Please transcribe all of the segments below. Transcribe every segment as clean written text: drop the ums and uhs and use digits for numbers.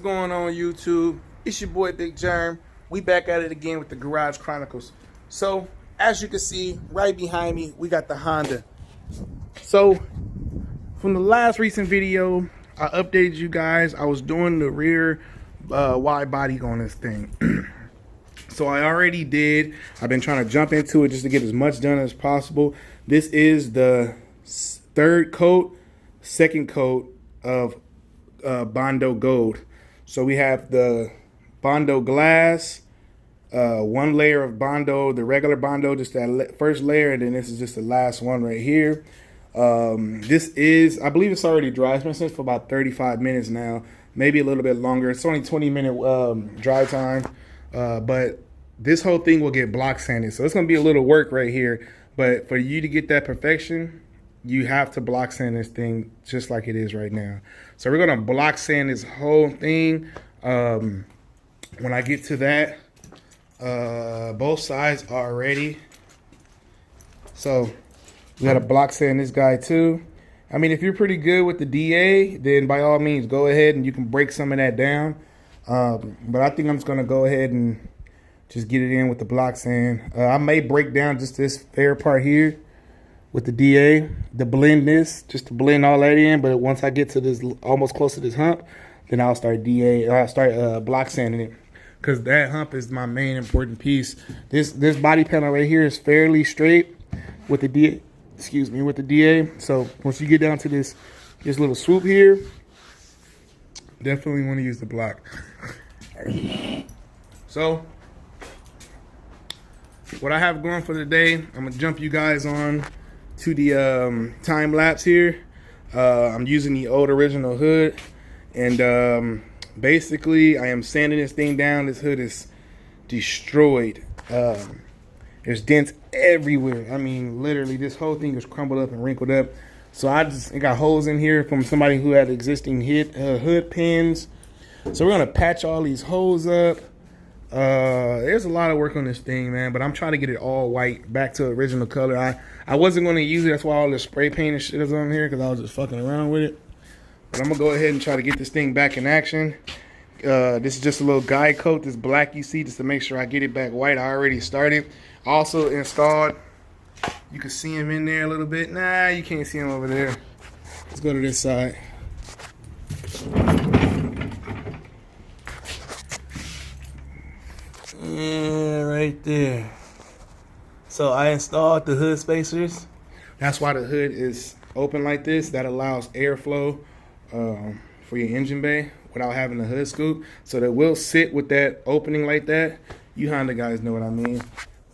going on YouTube? It's your boy Big Germ. We back at it again with the Garage Chronicles. So as you can see right behind me, we got the Honda. So from the last recent video, I updated you guys. I was doing the rear wide body on this thing. So I already did. I've been trying to jump into it just to get as much done as possible. This is the third coat, second coat of Bondo Gold. So we have the Bondo glass, one layer of Bondo, the regular Bondo, just that first layer, and then this is just the last one right here. This is, I believe it's already dry. It's been sitting for about 35 minutes now, maybe a little bit longer. It's only 20-minute dry time, but this whole thing will get block sanded. So it's going to be a little work right here, but for you to get that perfection, you have to block sand this thing just like it is right now. So we're gonna block sand this whole thing. When I get to that, both sides are ready. So we gotta block sand this guy too. I mean, if you're pretty good with the DA, then by all means go ahead and you can break some of that down. But I think I'm just gonna go ahead and just get it in with the block sand. I may break down just this fair part here with the DA, to blend this, just to blend all that in. But once I get to this, almost close to this hump, then I'll start block sanding it, because that hump is my main important piece. This body panel right here is fairly straight with the DA. Excuse me, with the DA. So once you get down to this little swoop here, definitely want to use the block. So what I have going for today, I'm gonna jump you guys on to the time lapse here. I'm using the old original hood, and basically I am sanding this thing down. This hood is destroyed. There's dents everywhere. I mean, literally this whole thing is crumbled up and wrinkled up. So it got holes in here from somebody who had existing hood pins. So we're gonna patch all these holes up. There's a lot of work on this thing, man, but I'm trying to get it all white, back to original color. I wasn't going to use it. That's why all the spray paint and shit is on here, because I was just fucking around with it. But I'm going to go ahead and try to get this thing back in action. This is just a little guide coat, this black you see, just to make sure I get it back white. I already started. Also installed, you can see him in there a little bit. Nah, you can't see him over there. Let's go to this side. Yeah, right there. So I installed the hood spacers. That's why the hood is open like this. That allows airflow for your engine bay without having the hood scoop. So that will sit with that opening like that. You Honda guys know what I mean.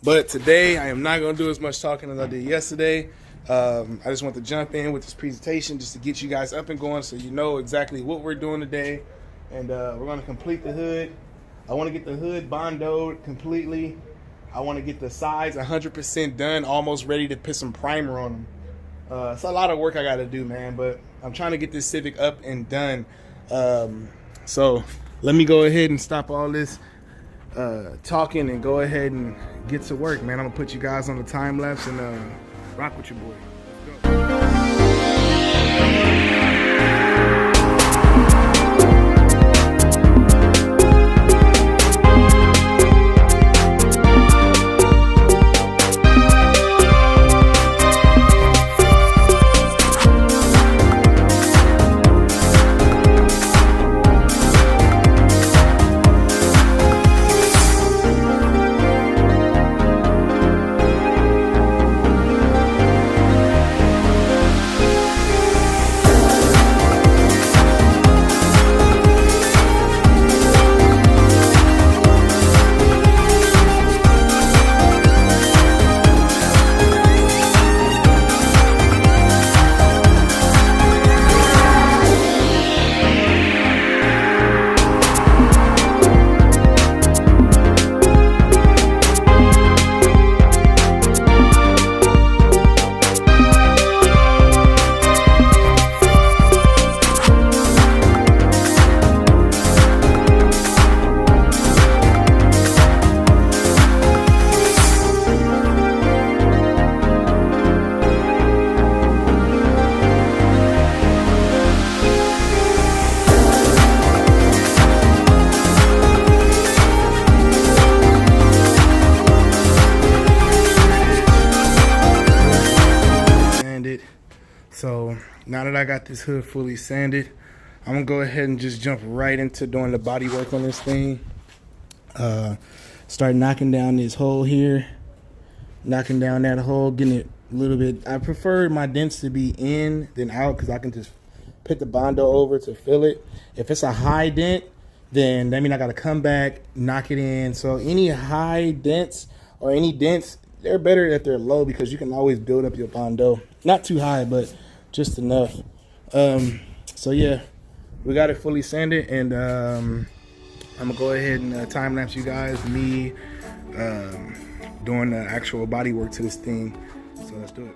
But today I am not going to do as much talking as I did yesterday. I just want to jump in with this presentation just to get you guys up and going, so you know exactly what we're doing today. And we're going to complete the hood. I want to get the hood bondoed completely. I want to get the sides 100% done, almost ready to put some primer on them. It's a lot of work I got to do, man, but I'm trying to get this Civic up and done. So let me go ahead and stop all this talking and go ahead and get to work, man. I'm going to put you guys on the time lapse and rock with your boy. Let's go. now that I got this hood fully sanded, I'm gonna go ahead and just jump right into doing the body work on this thing. Start knocking down this hole here, knocking down that hole, getting it a little bit. I prefer my dents to be in than out because I can just put the Bondo over to fill it. If it's a high dent, then that means I gotta come back, knock it in. So any high dents or any dents, they're better that they're low because you can always build up your Bondo. Not too high, but just enough. So yeah, we got it fully sanded, and I'm gonna go ahead and time lapse you guys me doing the actual body work to this thing. So let's do it.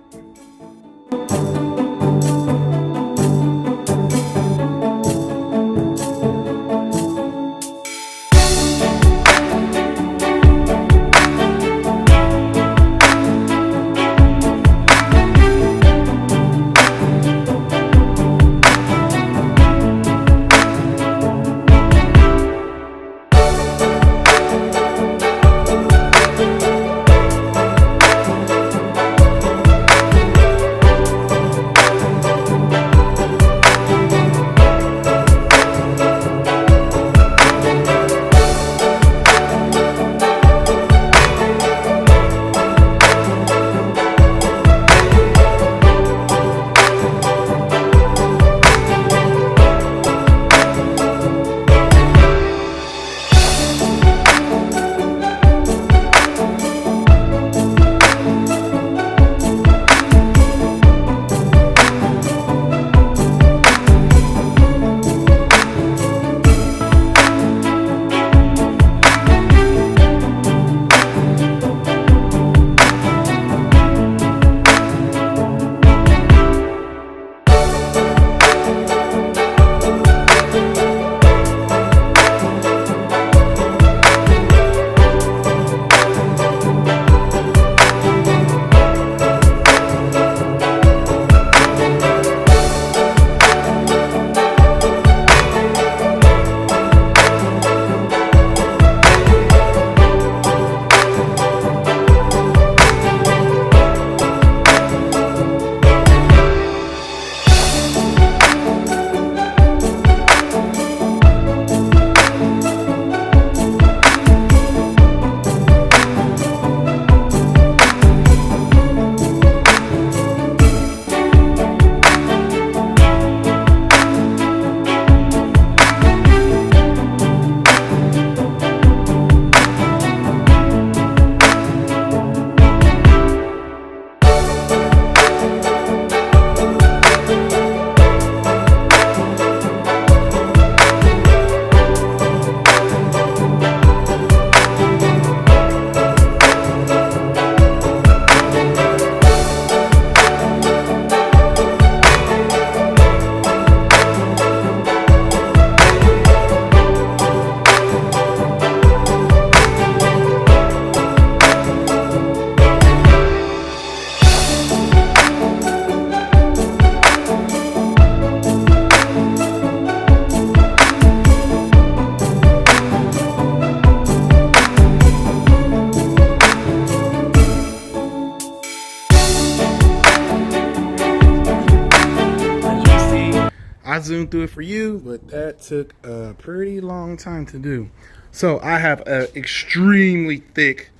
I zoomed through it for you, but that took a pretty long time to do. So I have an extremely thick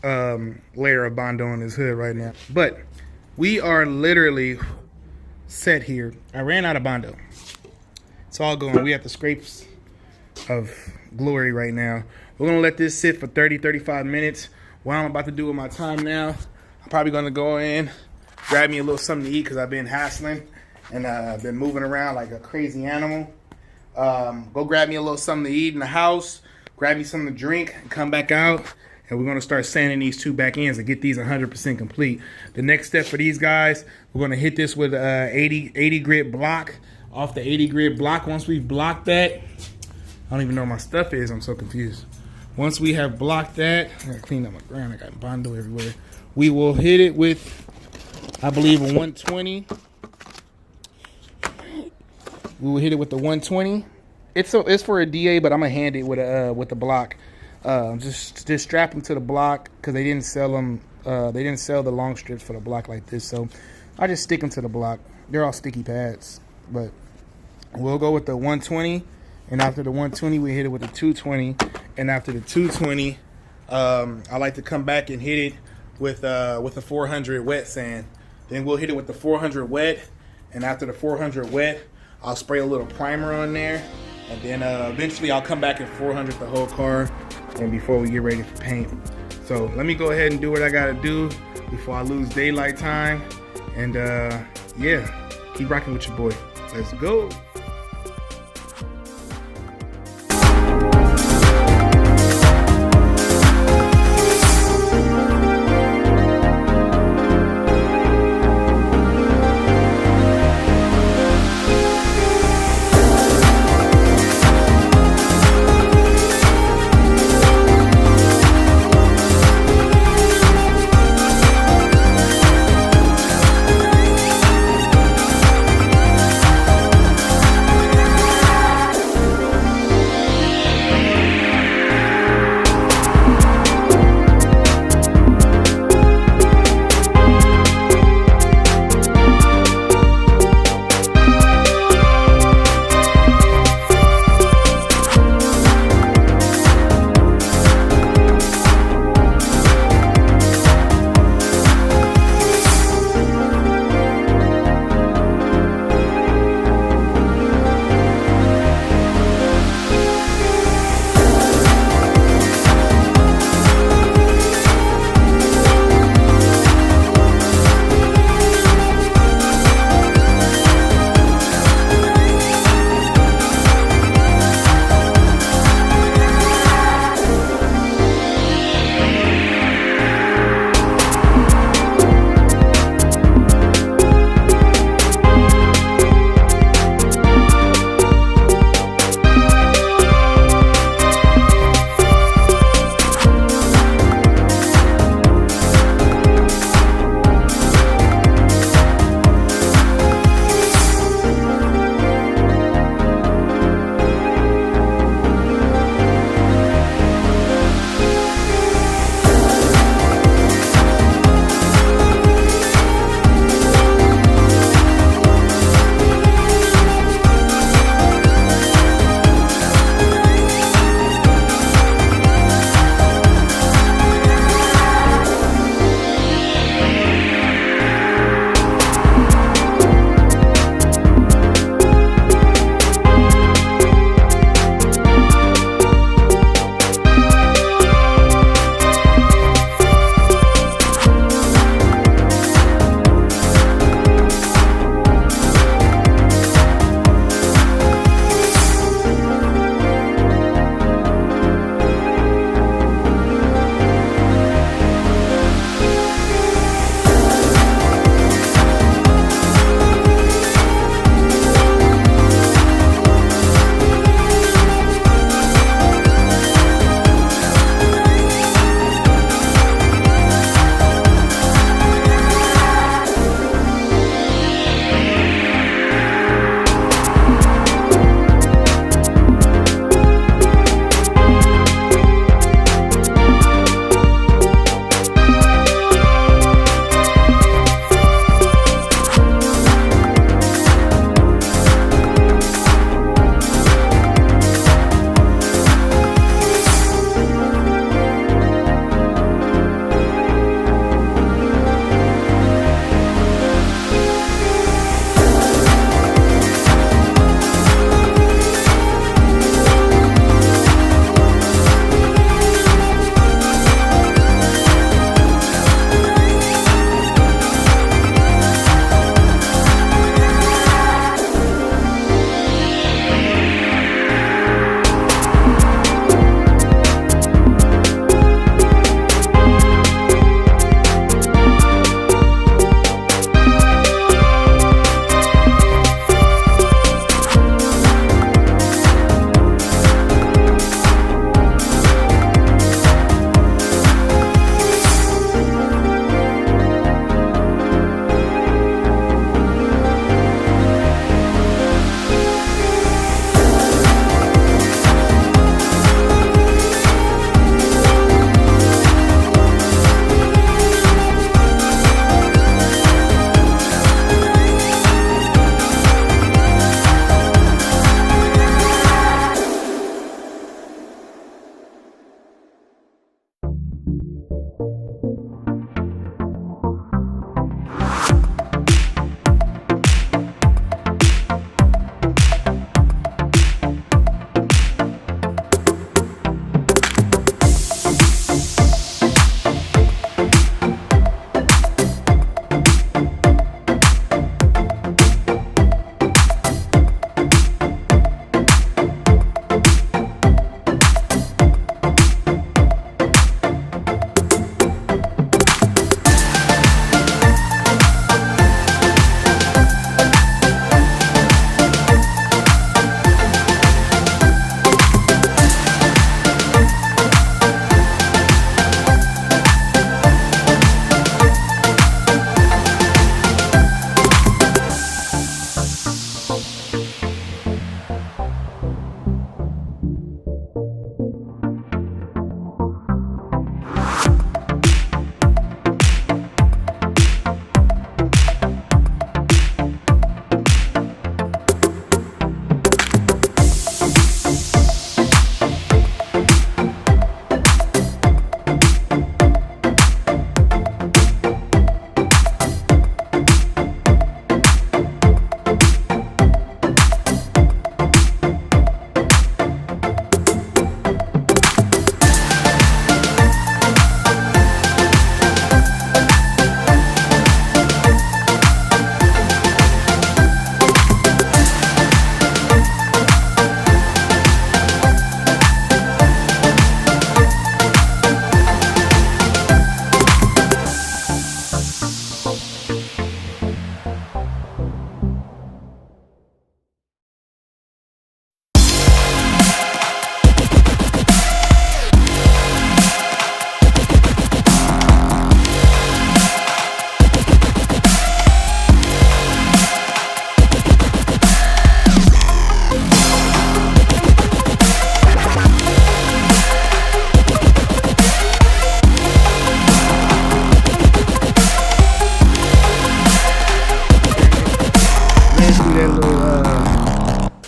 layer of Bondo on this hood right now. But we are literally set here. I ran out of Bondo. It's all going. We have the scrapes of glory right now. We're going to let this sit for 30, 35 minutes. What I'm about to do with my time now, I'm probably going to go in, grab me a little something to eat because I've been hassling and been moving around like a crazy animal. Go grab me a little something to eat in the house, grab me something to drink, and come back out. And we're going to start sanding these two back ends to get these 100% complete. The next step for these guys, we're going to hit this with 80 grit block. Off the 80 grit block, once we've blocked that, I don't even know where my stuff is. I'm so confused. Once we have blocked that, I gotta clean up my ground. I got Bondo everywhere. We will hit it with, I believe, a 120. We will hit it with the 120. It's for a DA, but I'm gonna hand it with the block. Just strap them to the block because they didn't sell them. They didn't sell the long strips for the block like this, so I just stick them to the block. They're all sticky pads, but we'll go with the 120, and after the 120, we hit it with the 220, and after the 220, I like to come back and hit it with a 400 wet sand. Then we'll hit it with the 400 wet, and after the 400 wet, I'll spray a little primer on there, and then eventually I'll come back and 400 the whole car, and before we get ready for paint. So let me go ahead and do what I gotta do before I lose daylight time, and yeah, keep rocking with your boy. Let's go.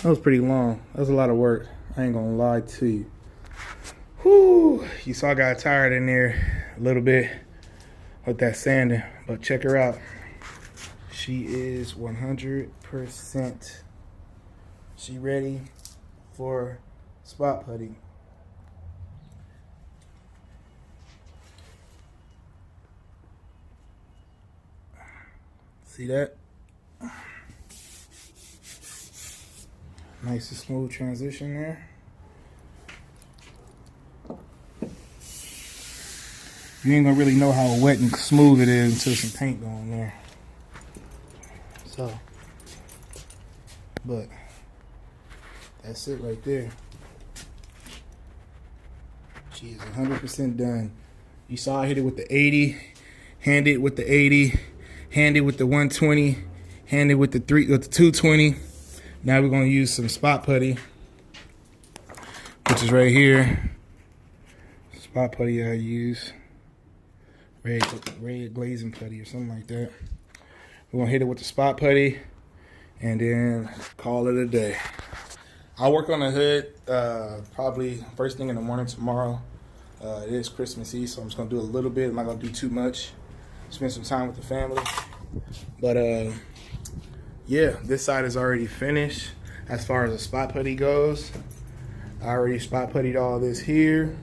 That was pretty long. That was a lot of work. I ain't gonna lie to you. Whew. You saw I got tired in there a little bit with that sanding, but check her out. She is 100%. She ready for spot putty. See that? Nice and smooth transition there. You ain't gonna really know how wet and smooth it is until some paint go on there. So, but that's it right there. She is 100% done. You saw I hit it with the 80, handed with the 80, handed with the 120, handed with the 220. Now we're gonna use some spot putty, which is right here. Spot putty I use. Red glazing putty or something like that. We're gonna hit it with the spot putty and then call it a day. I'll work on the hood probably first thing in the morning tomorrow. It is Christmas Eve, so I'm just gonna do a little bit. I'm not gonna do too much. Spend some time with the family. But yeah, this side is already finished as far as the spot putty goes. I already spot puttied all this here.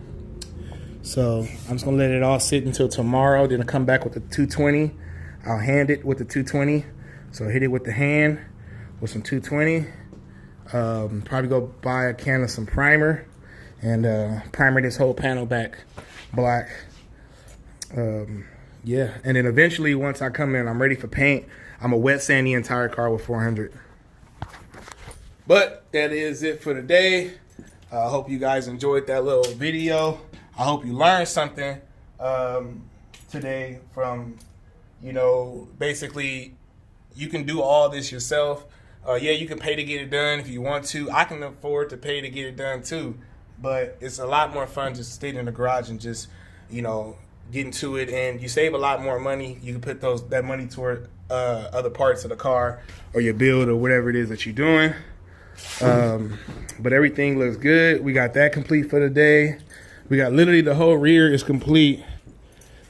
So I'm just gonna let it all sit until tomorrow. Then I'll come back with the 220. I'll hand it with the 220. So hit it with the hand with some 220. Probably go buy a can of some primer and primer this whole panel back black. Yeah, and then eventually once I come in, I'm ready for paint. I'm gonna wet sand the entire car with 400. But that is it for today. I hope you guys enjoyed that little video. I hope you learned something today from, you know, basically you can do all this yourself. Yeah, you can pay to get it done if you want to. I can afford to pay to get it done too. But it's a lot more fun just staying in the garage and just, you know, getting to it. And you save a lot more money. You can put that money toward other parts of the car or your build or whatever it is that you're doing. But everything looks good. We got that complete for the day. We got literally the whole rear is complete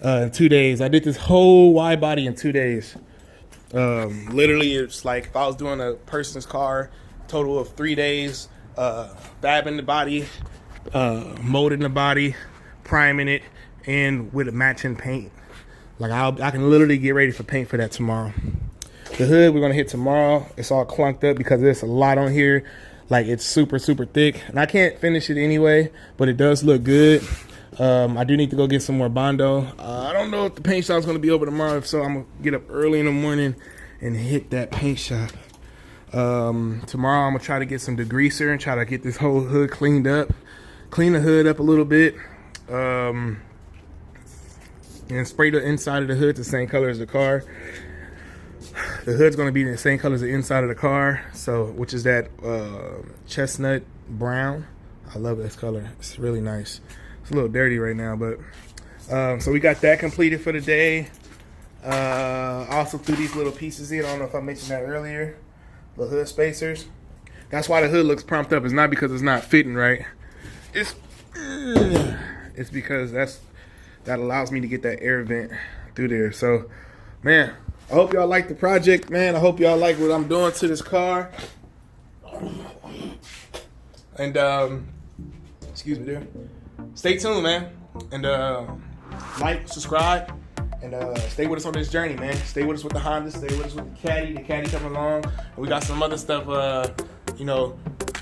in 2 days. I did this whole wide body in 2 days. Literally, it's like if I was doing a person's car, total of 3 days, fabbing the body, molding the body, priming it, and with a matching paint. Like I can literally get ready for paint for that tomorrow. The hood we're gonna hit tomorrow. It's all clunked up because there's a lot on here. Like it's super, super thick. And I can't finish it anyway, but it does look good. I do need to go get some more Bondo. I don't know if the paint shop's gonna be open tomorrow. If so, I'm gonna get up early in the morning and hit that paint shop. Tomorrow I'm gonna try to get some degreaser and try to get this whole hood cleaned up. Clean the hood up a little bit. And spray the inside of the hood the same color as the car. The hood's gonna be the same color as the inside of the car, so which is that chestnut brown. I love this color. It's really nice. It's a little dirty right now, but so we got that completed for the day. Also threw these little pieces in. I don't know if I mentioned that earlier. The hood spacers. That's why the hood looks pumped up. It's not because it's not fitting right. It's because that allows me to get that air vent through there. So, man, I hope y'all like the project, man. I hope y'all like what I'm doing to this car. And excuse me, dude. Stay tuned, man. And like, subscribe, and stay with us on this journey, man. Stay with us with the Honda. Stay with us with the Caddy. The Caddy coming along. And we got some other stuff, you know,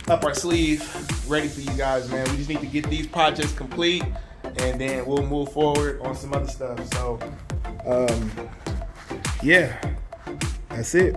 up our sleeve, ready for you guys, man. We just need to get these projects complete, and then we'll move forward on some other stuff. So, yeah, that's it.